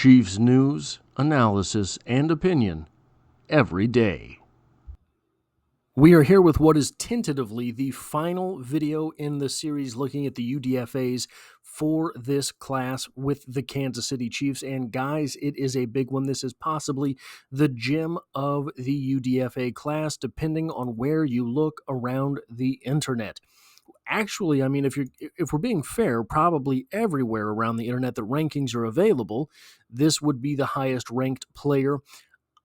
Chiefs news, analysis, and opinion every day. We are here with what is tentatively the final video in the series looking at the UDFAs for this class with the Kansas City Chiefs. And guys, it is a big one. This is possibly the gem of the UDFA class, depending on where you look around the internet. Actually, I mean, if we're being fair, probably everywhere around the internet the rankings are available, this would be the highest ranked player.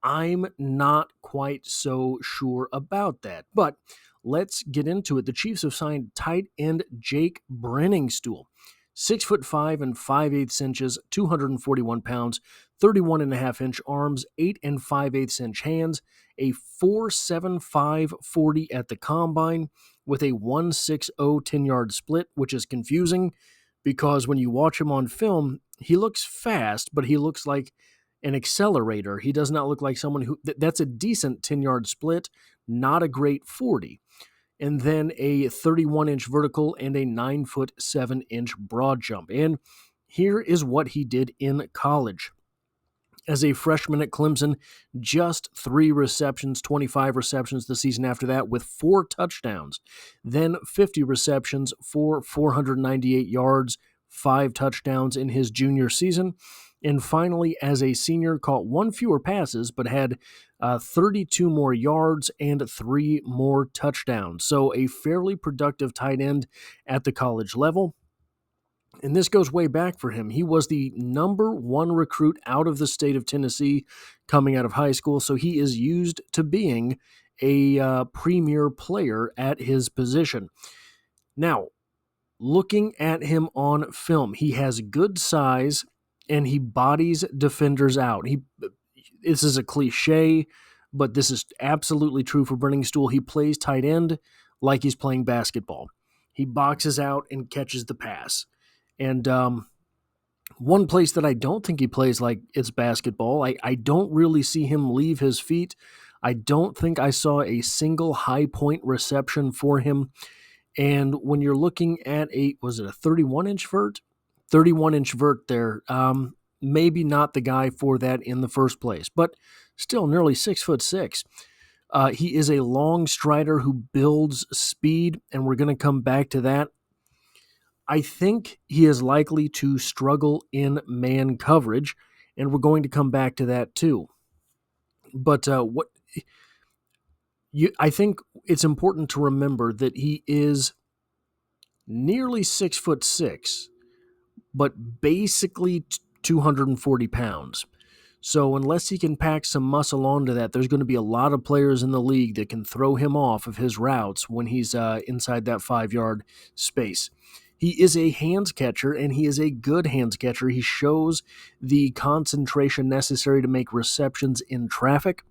I'm not quite so sure about that, but let's get into it. The Chiefs have signed tight end Jake Briningstool, 6'5" and 5/8 inches, 241 pounds, 31.5-inch arms, 8 5/8 inch hands, a 4.75 40 at the combine with a 1.60 10-yard split, which is confusing because when you watch him on film, he looks fast, but he looks like an accelerator. He does not look like someone who, that's a decent 10-yard split, not a great 40. And then a 31-inch vertical and a 9'7" broad jump. And here is what he did in college. As a freshman at Clemson, just 3 receptions, 25 receptions the season after that with 4 touchdowns. Then 50 receptions for 498 yards, 5 touchdowns in his junior season. And finally, as a senior, caught 1 fewer passes, but had 32 more yards and 3 more touchdowns. So a fairly productive tight end at the college level. And this goes way back for him. He was the number 1 recruit out of the state of Tennessee coming out of high school. So he is used to being a premier player at his position. Now, looking at him on film, he has good size and he bodies defenders out. This is a cliche, but this is absolutely true for Briningstool. He plays tight end like he's playing basketball. He boxes out and catches the pass. And one place that I don't think he plays like it's basketball, I don't really see him leave his feet. I don't think I saw a single high point reception for him. And when you're looking at was it a 31-inch vert? 31-inch vert there. Maybe not the guy for that in the first place, but still nearly 6'6". He is a long strider who builds speed, and we're going to come back to that. I think he is likely to struggle in man coverage, and we're going to come back to that too. But I think it's important to remember that he is nearly 6'6", but basically 240 pounds. So unless he can pack some muscle onto that, there's going to be a lot of players in the league that can throw him off of his routes when he's inside that 5-yard space. He is a hands catcher, and he is a good hands catcher. He shows the concentration necessary to make receptions in traffic.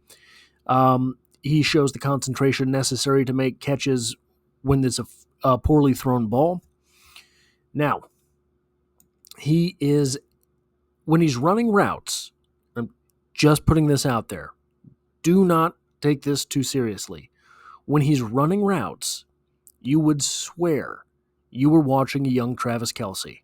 He shows the concentration necessary to make catches when there's a poorly thrown ball. Now, when he's running routes, I'm just putting this out there, do not take this too seriously. When he's running routes, you would swear you were watching a young Travis Kelce.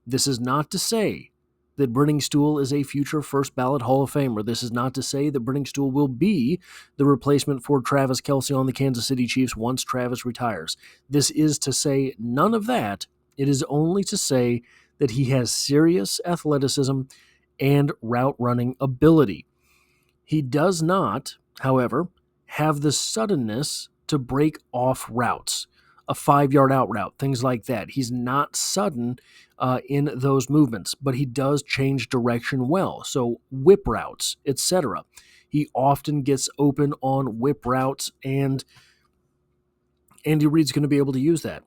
This is not to say that Briningstool is a future first ballot Hall of Famer. This is not to say that Briningstool will be the replacement for Travis Kelce on the Kansas City Chiefs once Travis retires. This is to say none of that. It is only to say that he has serious athleticism and route running ability. He does not, however, have the suddenness to break off routes. A 5-yard out route, things like that. He's not sudden in those movements, but he does change direction well. So whip routes, etc. He often gets open on whip routes, and Andy Reid's going to be able to use that.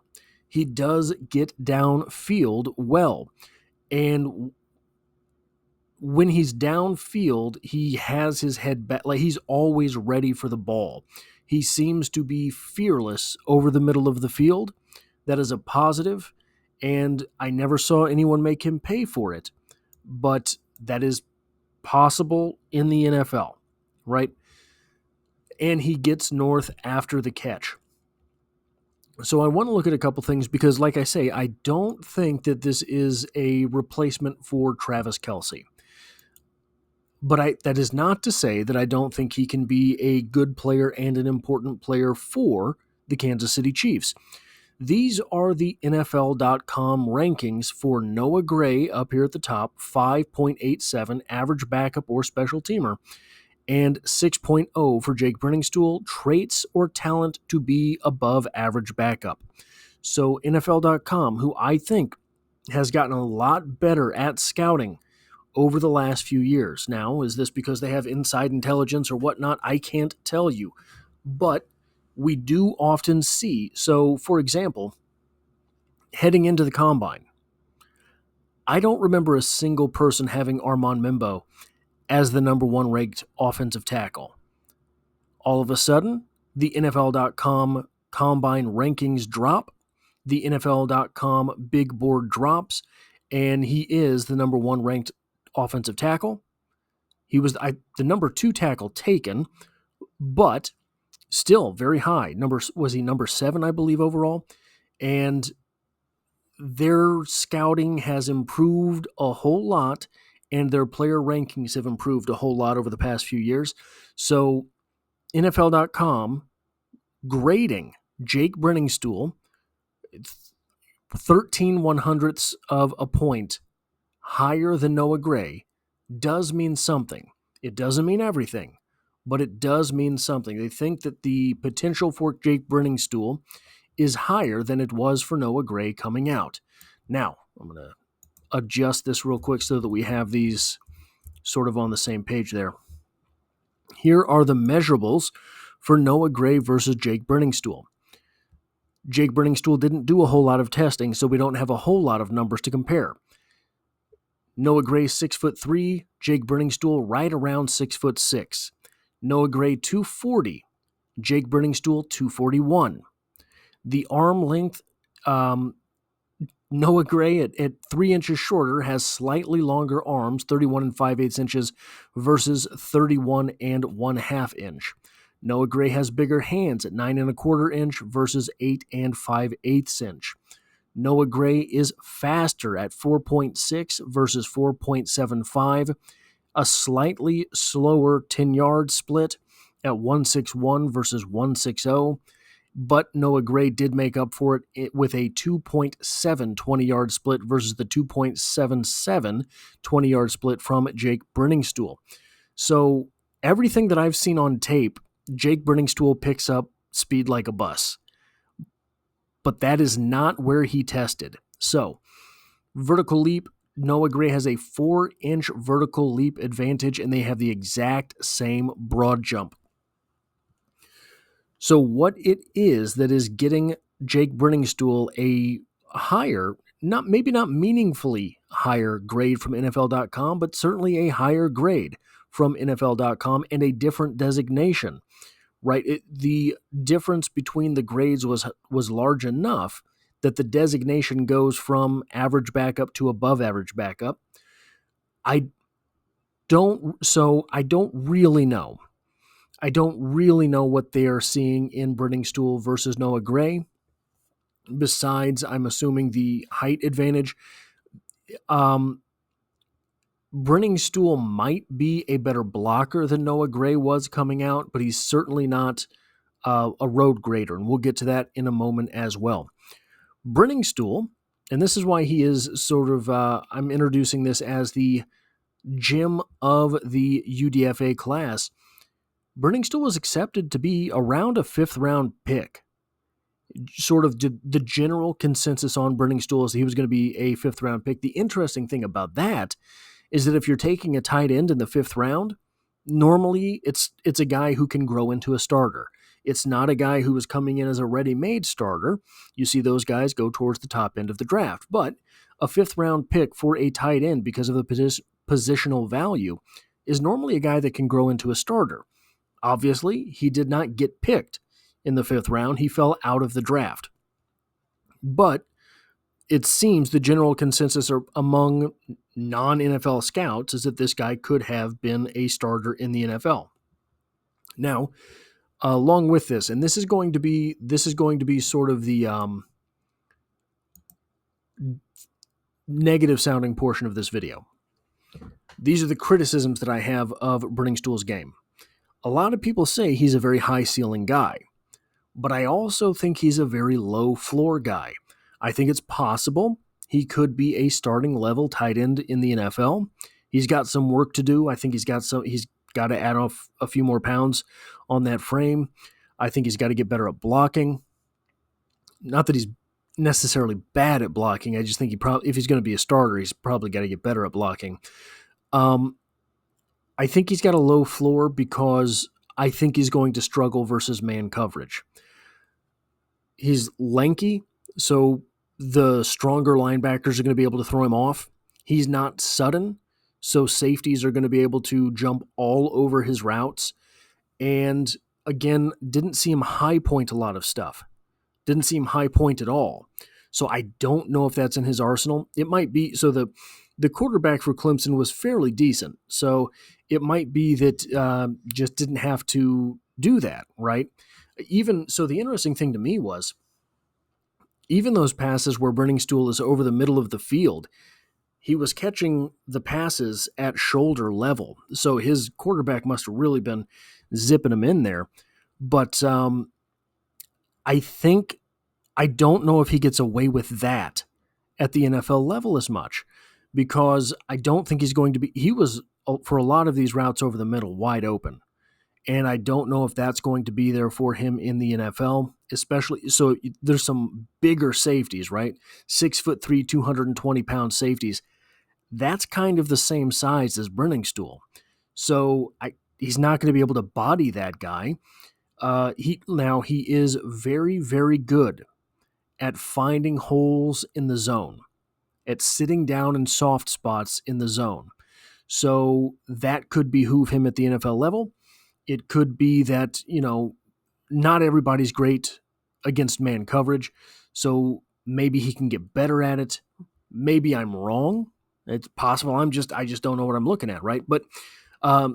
He does get downfield well, and when he's downfield, he has his head back, like he's always ready for the ball. He seems to be fearless over the middle of the field. That is a positive, and I never saw anyone make him pay for it, but that is possible in the NFL, right? And he gets north after the catch. So I want to look at a couple things because, like I say, I don't think that this is a replacement for Travis Kelce. But that is not to say that I don't think he can be a good player and an important player for the Kansas City Chiefs. These are the NFL.com rankings for Noah Gray up here at the top, 5.87 average backup or special teamer, and 6.0 for Jake Briningstool, traits or talent to be above average backup. So NFL.com, who I think has gotten a lot better at scouting over the last few years. Now, is this because they have inside intelligence or whatnot? I can't tell you. But we do often see, so for example, heading into the combine, I don't remember a single person having Armand Mimbo as the number one ranked offensive tackle. All of a sudden, the NFL.com combine rankings drop, the NFL.com big board drops, and he is the number one ranked offensive tackle. He was the number 2 tackle taken, but still very high. Was he number 7, I believe, overall? And their scouting has improved a whole lot, and their player rankings have improved a whole lot over the past few years. So NFL.com grading Jake Briningstool 13/100ths of a point higher than Noah Gray does mean something. It doesn't mean everything, but it does mean something. They think that the potential for Jake Briningstool is higher than it was for Noah Gray coming out. Now, I'm going to adjust this real quick so that we have these sort of on the same page there. Here are the measurables for Noah Gray versus Jake Briningstool. Jake Briningstool didn't do a whole lot of testing, so we don't have a whole lot of numbers to compare. Noah Gray 6'3", Jake Briningstool right around 6'6". Noah Gray 240, Jake Briningstool 241. The arm length, Noah Gray at 3 inches shorter has slightly longer arms, 31 5/8 inches versus 31 1/2 inch. Noah Gray has bigger hands at 9 1/4 inch versus 8 5/8 inch. Noah Gray is faster at 4.6 versus 4.75, a slightly slower 10-yard split at 161 versus 160, but Noah Gray did make up for it with a 2.7 20-yard split versus the 2.77 20-yard split from Jake Briningstool. So everything that I've seen on tape, Jake Briningstool picks up speed like a bus. But that is not where he tested. So, vertical leap, Noah Gray has a 4-inch vertical leap advantage, and they have the exact same broad jump. So what it is that is getting Jake Briningstool a higher, maybe not meaningfully higher grade from NFL.com, but certainly a higher grade from NFL.com and a different designation. Right, the difference between the grades was large enough that the designation goes from average backup to above average backup. I don't really know. I don't really know what they are seeing in Briningstool versus Noah Gray. Besides, I'm assuming the height advantage. Briningstool might be a better blocker than Noah Gray was coming out, but he's certainly not a road grader, and we'll get to that in a moment as well. Briningstool, and this is why he is sort of, I'm introducing this as the gem of the UDFA class. Briningstool was accepted to be around a 5th-round pick. Sort of the general consensus on Briningstool is he was going to be a 5th-round pick. The interesting thing about that is that if you're taking a tight end in the 5th round, normally it's a guy who can grow into a starter. It's not a guy who is coming in as a ready-made starter. You see those guys go towards the top end of the draft. But a 5th-round pick for a tight end because of the positional value is normally a guy that can grow into a starter. Obviously, he did not get picked in the 5th round. He fell out of the draft. But it seems the general consensus among non-NFL scouts is that this guy could have been a starter in the NFL. Now, along with this, and this is going to be sort of the negative sounding portion of this video. These are the criticisms that I have of Briningstool's game. A lot of people say he's a very high ceiling guy, but I also think he's a very low floor guy. I think it's possible he could be a starting level tight end in the NFL. He's got some work to do. I think he's got to add off a few more pounds on that frame. I think he's got to get better at blocking. Not that he's necessarily bad at blocking. I just think if he's going to be a starter, he's probably got to get better at blocking. I think he's got a low floor because I think he's going to struggle versus man coverage. He's lanky, so the stronger linebackers are going to be able to throw him off. He's not sudden, so safeties are going to be able to jump all over his routes. And again, didn't see him high point a lot of stuff. Didn't see him high point at all. So I don't know if that's in his arsenal. It might be. So the quarterback for Clemson was fairly decent. So it might be that just didn't have to do that, right? Even so, the interesting thing to me was even those passes where Briningstool is over the middle of the field, he was catching the passes at shoulder level. So his quarterback must have really been zipping him in there. But I don't know if he gets away with that at the NFL level as much, because I don't think he's going to be. He was, for a lot of these routes over the middle, wide open. And I don't know if that's going to be there for him in the NFL, especially. So there's some bigger safeties, right? 6'3", 220-pound safeties. That's kind of the same size as Briningstool. So he's not going to be able to body that guy. He is very, very good at finding holes in the zone, at sitting down in soft spots in the zone. So that could behoove him at the NFL level. It could be that, not everybody's great against man coverage, so maybe he can get better at it. Maybe I'm wrong. It's possible. I just don't know what I'm looking at, right? But I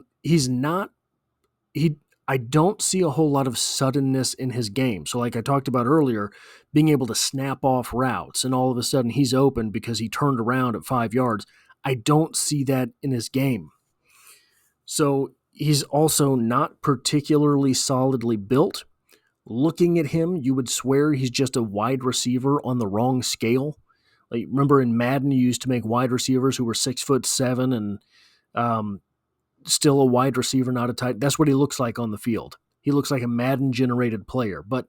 don't see a whole lot of suddenness in his game. So like I talked about earlier, being able to snap off routes and all of a sudden he's open because he turned around at 5 yards. I don't see that in his game. So he's also not particularly solidly built. Looking at him, you would swear he's just a wide receiver on the wrong scale. Like, remember in Madden, you used to make wide receivers who were 6'7" and still a wide receiver, not a tight. That's what he looks like on the field. He looks like a Madden-generated player, but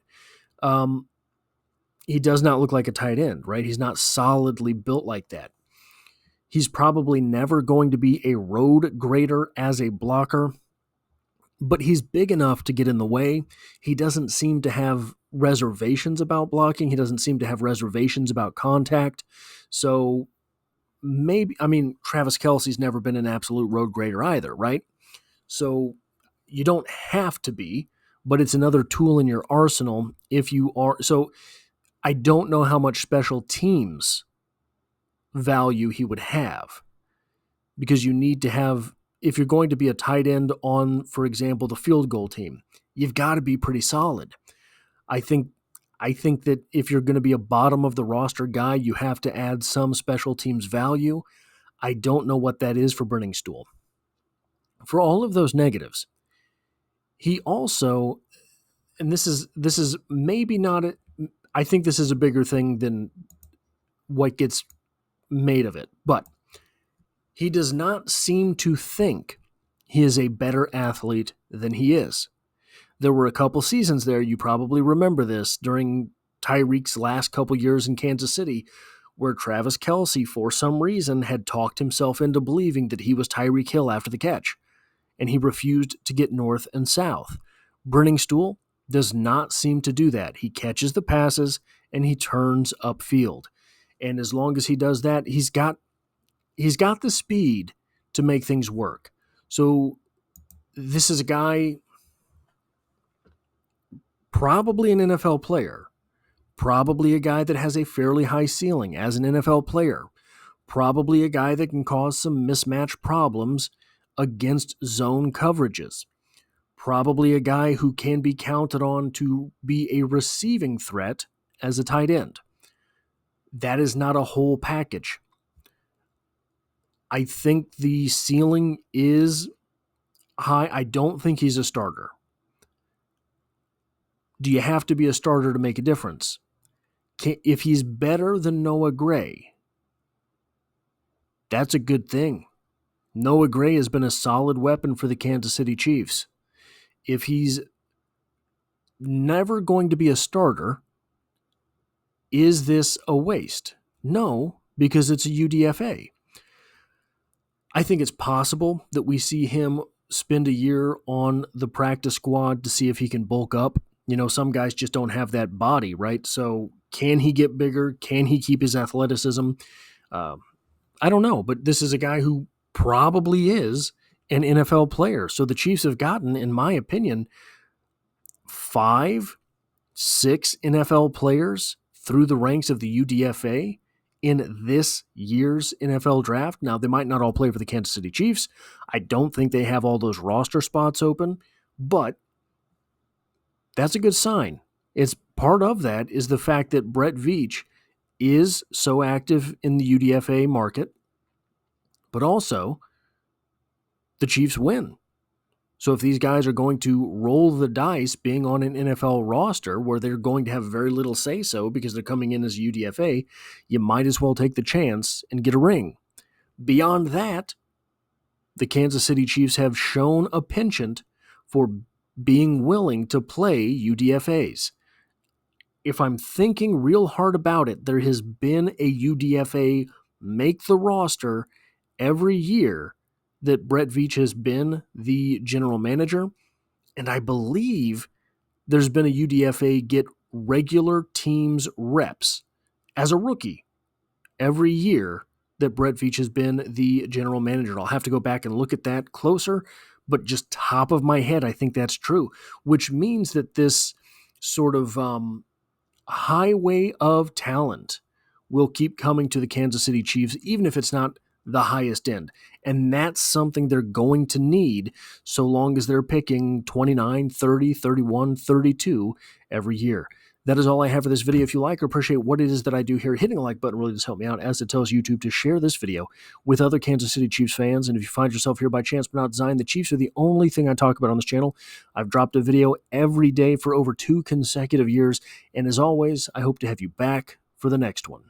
he does not look like a tight end, right? He's not solidly built like that. He's probably never going to be a road grader as a blocker, but he's big enough to get in the way. He doesn't seem to have reservations about blocking. He doesn't seem to have reservations about contact. So Travis Kelce's never been an absolute road grader either, right? So you don't have to be, but it's another tool in your arsenal if you are. So I don't know how much special teams value he would have, because you need to have, if you're going to be a tight end on, for example, the field goal team, you've got to be pretty solid. I think that if you're going to be a bottom of the roster guy, you have to add some special teams value. I don't know what that is for Briningstool. For all of those negatives, he also, and this is maybe not I think this is a bigger thing than what gets made of it, but he does not seem to think he is a better athlete than he is. There were a couple seasons there, you probably remember this, during Tyreek's last couple years in Kansas City, where Travis Kelce, for some reason, had talked himself into believing that he was Tyreek Hill after the catch, and he refused to get north and south. Briningstool does not seem to do that. He catches the passes, and he turns upfield. And as long as he does that, he's got the speed to make things work. So this is a guy, probably an NFL player, probably a guy that has a fairly high ceiling as an NFL player, probably a guy that can cause some mismatch problems against zone coverages, probably a guy who can be counted on to be a receiving threat as a tight end. That is not a whole package. I think the ceiling is high. I don't think he's a starter. Do you have to be a starter to make a difference? If he's better than Noah Gray, that's a good thing. Noah Gray has been a solid weapon for the Kansas City Chiefs. If he's never going to be a starter, is this a waste? No, because it's a UDFA. I think it's possible that we see him spend a year on the practice squad to see if he can bulk up. You know, some guys just don't have that body, right? So can he get bigger? Can he keep his athleticism? I don't know, but this is a guy who probably is an NFL player. So the Chiefs have gotten, in my opinion, 5, 6 NFL players through the ranks of the UDFA in this year's NFL draft. Now, they might not all play for the Kansas City Chiefs. I don't think they have all those roster spots open, but that's a good sign. It's part of that is the fact that Brett Veach is so active in the UDFA market, but also the Chiefs win. So if these guys are going to roll the dice being on an NFL roster where they're going to have very little say-so because they're coming in as UDFA, you might as well take the chance and get a ring. Beyond that, the Kansas City Chiefs have shown a penchant for being willing to play UDFAs. If I'm thinking real hard about it, there has been a UDFA make the roster every year that Brett Veach has been the general manager, and I believe there's been a UDFA get regular teams reps as a rookie every year that Brett Veach has been the general manager. I'll have to go back and look at that closer, but just top of my head, I think that's true, which means that this sort of highway of talent will keep coming to the Kansas City Chiefs, even if it's not the highest end. And that's something they're going to need so long as they're picking 29, 30, 31, 32 every year. That is all I have for this video. If you like or appreciate what it is that I do here, hitting a like button really does help me out, as it tells YouTube to share this video with other Kansas City Chiefs fans. And if you find yourself here by chance but not design, the Chiefs are the only thing I talk about on this channel. I've dropped a video every day for over 2 consecutive years. And as always, I hope to have you back for the next one.